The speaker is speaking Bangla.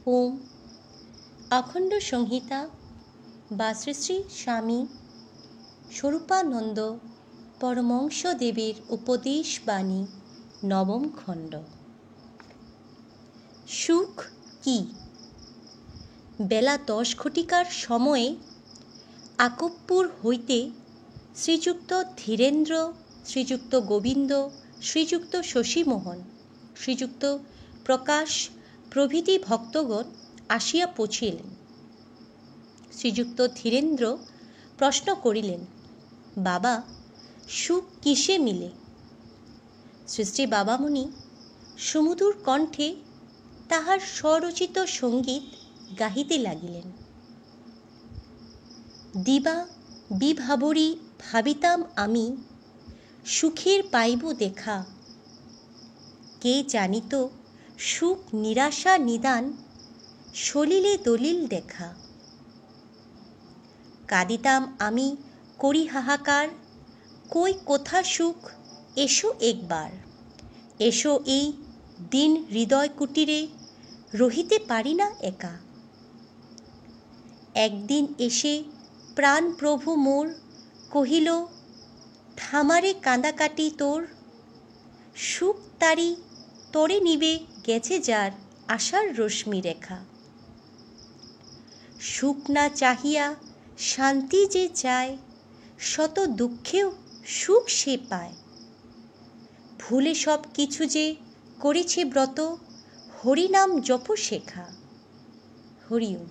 ওম অখণ্ড সংহিতা বা শ্রী শ্রী স্বামী স্বরূপানন্দ পরমহংস দেবের উপদেশ বাণী নবম খণ্ড। সুখ কি? বেলা 10 ঘটিকার সময়ে আকবপুর হইতে শ্রীযুক্ত ধীরেন্দ্র, শ্রীযুক্ত গোবিন্দ, শ্রীযুক্ত শশীমোহন, শ্রীযুক্ত প্রকাশ প্রভৃতি ভক্তগণ আসিয়া পৌঁছিলেন। শ্রীযুক্ত ধীরেন্দ্র প্রশ্ন করিলেন, বাবা, সুখ কিসে মিলে? শ্রী শ্রী বাবামুনি সুমধুর কণ্ঠে তাহার স্বরচিত সঙ্গীত গাহিতে লাগিলেন। দিবা বিভাবরী ভাবিতাম আমি, সুখের পাইব দেখা। কে জানিত সুখ নিরাশা নিদান, সলিলে দলিল দেখা। কাঁদিতাম আমি করি হাহাকার, কই কোথা সুখ, এসো একবার। এসো এই দিন হৃদয় কুটিরে, রহিতে পারি না একা। একদিন এসে প্রাণ প্রভু মোর কহিল, থামারে কাঁদাকাটি তোর। সুখ তারি তরে নিবে গেছে যার আশার রশ্মি রেখা। সুখ না চাহিয়া শান্তি যে চায়, শত দুঃখেও সুখ সে পায়। ভুলে সব কিছু যে করেছে ব্রত, হরিনাম জপ শেখা। হরি ওম।